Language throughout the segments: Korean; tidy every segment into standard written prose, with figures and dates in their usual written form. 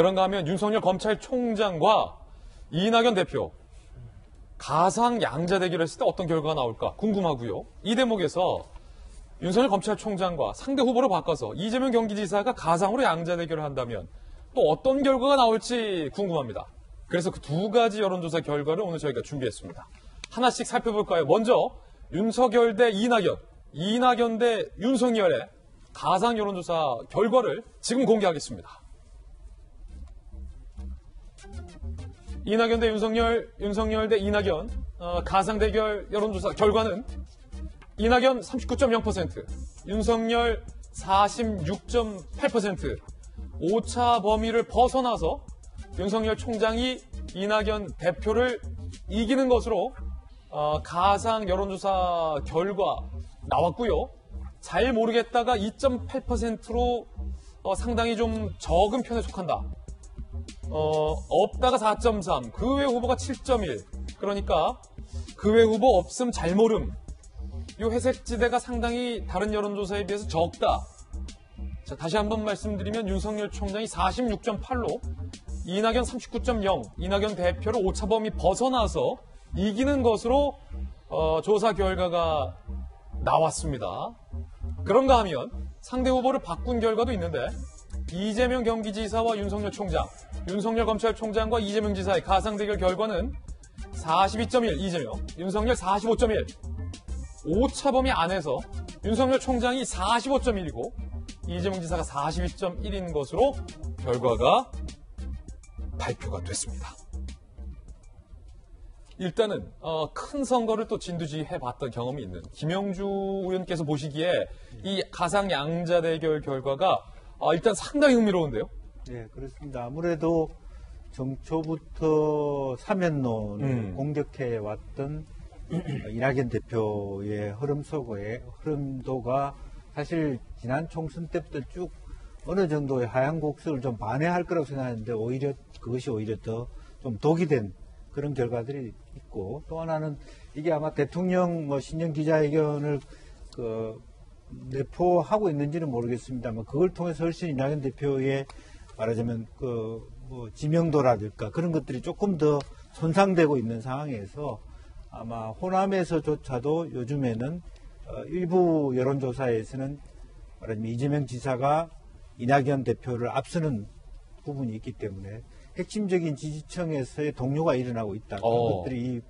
그런가 하면 윤석열 검찰총장과 이낙연 대표 가상 양자 대결을 했을 때 어떤 결과가 나올까 궁금하고요. 이 대목에서 윤석열 검찰총장과 상대 후보를 바꿔서 이재명 경기지사가 가상으로 양자 대결을 한다면 또 어떤 결과가 나올지 궁금합니다. 그래서 그 두 가지 여론조사 결과를 오늘 저희가 준비했습니다. 하나씩 살펴볼까요? 먼저 윤석열 대 이낙연, 이낙연 대 윤석열의 가상 여론조사 결과를 지금 공개하겠습니다. 이낙연 대 윤석열, 윤석열 대 이낙연 가상 대결 여론조사 결과는 이낙연 39.0%, 윤석열 46.8%, 오차 범위를 벗어나서 윤석열 총장이 이낙연 대표를 이기는 것으로 가상 여론조사 결과 나왔고요. 잘 모르겠다가 2.8%로 상당히 좀 적은 편에 속한다. 없다가 4.3, 그 외 후보가 7.1. 그러니까 그 외 후보 없음 잘 모름. 이 회색지대가 상당히 다른 여론조사에 비해서 적다. 자, 다시 한번 말씀드리면 윤석열 총장이 46.8로 이낙연 39.0, 이낙연 대표를 오차범위 벗어나서 이기는 것으로 조사 결과가 나왔습니다. 그런가 하면 상대 후보를 바꾼 결과도 있는데 이재명 경기지사와 윤석열 총장, 윤석열 검찰총장과 이재명 지사의 가상 대결 결과는 42.1 이재명, 윤석열 45.1. 오차범위 안에서 윤석열 총장이 45.1이고 이재명 지사가 42.1인 것으로 결과가 발표가 됐습니다. 일단은 큰 선거를 또 진두지휘해봤던 경험이 있는 김영주 의원께서 보시기에 이 가상 양자 대결 결과가 일단 상당히 흥미로운데요. 네, 그렇습니다. 아무래도 정초부터 사면론을 공격해왔던 이낙연 대표의 흐름도가 사실 지난 총선 때부터 쭉 어느 정도의 하향 곡선을 좀 반해할 거라고 생각하는데 그것이 오히려 더 좀 독이 된 그런 결과들이 있고, 또 하나는 이게 아마 대통령 신년 기자회견을 내포하고 있는지는 모르겠습니다만 그걸 통해서 훨씬 이낙연 대표의 말하자면 지명도라든가 그런 것들이 조금 더 손상되고 있는 상황에서 아마 호남에서조차도 요즘에는 일부 여론조사에서는 말하자면 이재명 지사가 이낙연 대표를 앞서는 부분이 있기 때문에 핵심적인 지지층에서의 동요가 일어나고 있다. 그런 것들이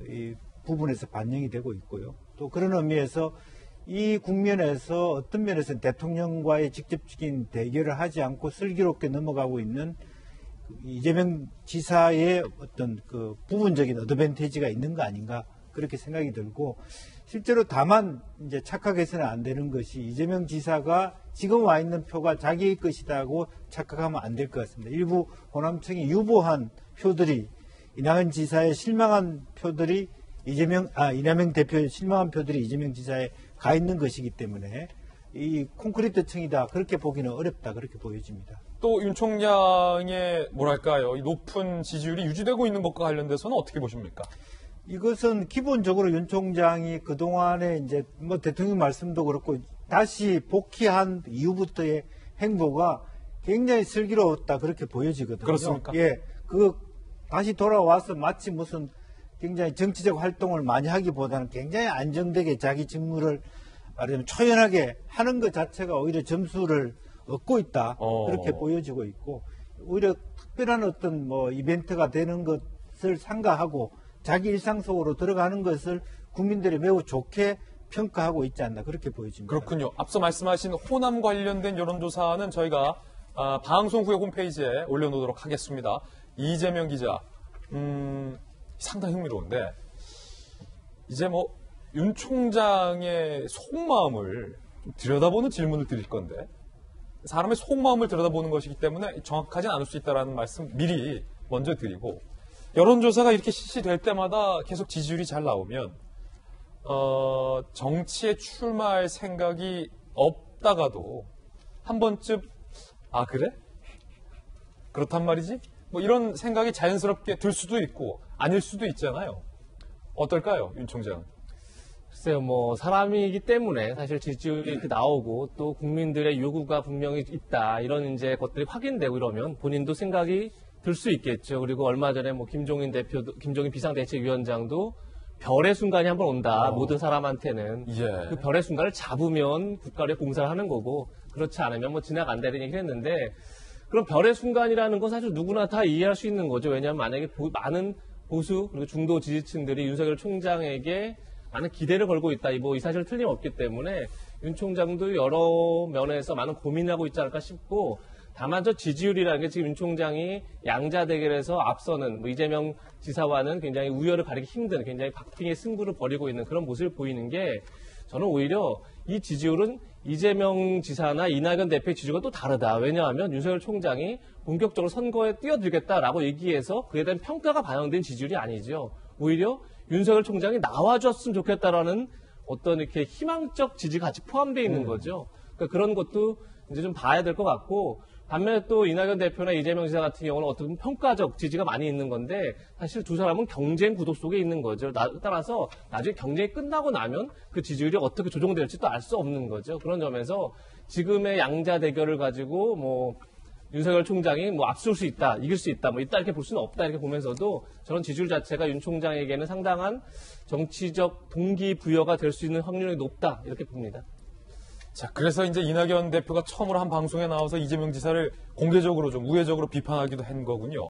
이 부분에서 반영이 되고 있고요. 또 그런 의미에서 이 국면에서 어떤 면에서는 대통령과의 직접적인 대결을 하지 않고 슬기롭게 넘어가고 있는 이재명 지사의 어떤 그 부분적인 어드밴티지가 있는 거 아닌가 그렇게 생각이 들고, 실제로 다만 이제 착각해서는 안 되는 것이 이재명 지사가 지금 와 있는 표가 자기의 것이다고 착각하면 안 될 것 같습니다. 일부 호남층이 유보한 표들이 이낙연 지사에 실망한 표들이 이낙연 대표에 실망한 표들이 이재명 지사에 가 있는 것이기 때문에 이 콘크리트층이다 그렇게 보기는 어렵다 그렇게 보여집니다. 또 윤 총장의 뭐랄까요, 이 높은 지지율이 유지되고 있는 것과 관련돼서는 어떻게 보십니까? 이것은 기본적으로 윤 총장이 그동안에 이제 대통령 말씀도 그렇고 다시 복귀한 이후부터의 행보가 굉장히 슬기로웠다 그렇게 보여지거든요. 그렇습니까? 예, 다시 돌아와서 마치 무슨 굉장히 정치적 활동을 많이 하기보다는 굉장히 안정되게 자기 직무를 말하자면 초연하게 하는 것 자체가 오히려 점수를 얻고 있다 그렇게 보여지고 있고, 오히려 특별한 어떤 이벤트가 되는 것을 삼가하고 자기 일상 속으로 들어가는 것을 국민들이 매우 좋게 평가하고 있지 않나 그렇게 보여집니다. 그렇군요. 앞서 말씀하신 호남 관련된 여론조사는 저희가 방송 후에 홈페이지에 올려놓도록 하겠습니다. 이재명 기자, 상당히 흥미로운데 이제 윤 총장의 속마음을 좀 들여다보는 질문을 드릴 건데, 사람의 속마음을 들여다보는 것이기 때문에 정확하진 않을 수 있다는 말씀 미리 먼저 드리고, 여론조사가 이렇게 실시될 때마다 계속 지지율이 잘 나오면 정치에 출마할 생각이 없다가도 한 번쯤 그래? 그렇단 말이지? 이런 생각이 자연스럽게 들 수도 있고 아닐 수도 있잖아요. 어떨까요, 윤 총장? 글쎄요, 뭐 사람이기 때문에 사실 지지율이 이렇게 나오고 또 국민들의 요구가 분명히 있다 이런 이제 것들이 확인되고 이러면 본인도 생각이 들 수 있겠죠. 그리고 얼마 전에 뭐 김종인 비상대책위원장도 별의 순간이 한번 온다. 모든 사람한테는 예. 그 별의 순간을 잡으면 국가를 봉사를 하는 거고 그렇지 않으면 뭐 지나간다 이런 얘기를 했는데 그럼 별의 순간이라는 건 사실 누구나 다 이해할 수 있는 거죠. 왜냐하면 만약에 많은 보수 그리고 중도 지지층들이 윤석열 총장에게 많은 기대를 걸고 있다. 이 사실 틀림없기 때문에 윤 총장도 여러 면에서 많은 고민을 하고 있지 않을까 싶고 다만 저 지지율이라는 게 지금 윤 총장이 양자 대결에서 앞서는 뭐 이재명 지사와는 굉장히 우열을 가리기 힘든 굉장히 박빙의 승부를 벌이고 있는 그런 모습을 보이는 게 저는 오히려 이 지지율은 이재명 지사나 이낙연 대표의 지지율과 또 다르다. 왜냐하면 윤석열 총장이 본격적으로 선거에 뛰어들겠다라고 얘기해서 그에 대한 평가가 반영된 지지율이 아니죠. 오히려 윤석열 총장이 나와줬으면 좋겠다라는 어떤 이렇게 희망적 지지가 같이 포함되어 있는 거죠. 그러니까 그런 것도 이제 좀 봐야 될 것 같고 반면에 또 이낙연 대표나 이재명 지사 같은 경우는 어떤 평가적 지지가 많이 있는 건데 사실 두 사람은 경쟁 구도 속에 있는 거죠. 따라서 나중에 경쟁이 끝나고 나면 그 지지율이 어떻게 조정될지 또 알 수 없는 거죠. 그런 점에서 지금의 양자 대결을 가지고 뭐 윤석열 총장이 뭐 앞설 수 있다, 이길 수 있다, 뭐 있다 이렇게 볼 수는 없다 이렇게 보면서도 저는 지지율 자체가 윤 총장에게는 상당한 정치적 동기부여가 될 수 있는 확률이 높다 이렇게 봅니다. 자, 그래서 이제 이낙연 대표가 처음으로 한 방송에 나와서 이재명 지사를 공개적으로 좀 우회적으로 비판하기도 한 거군요.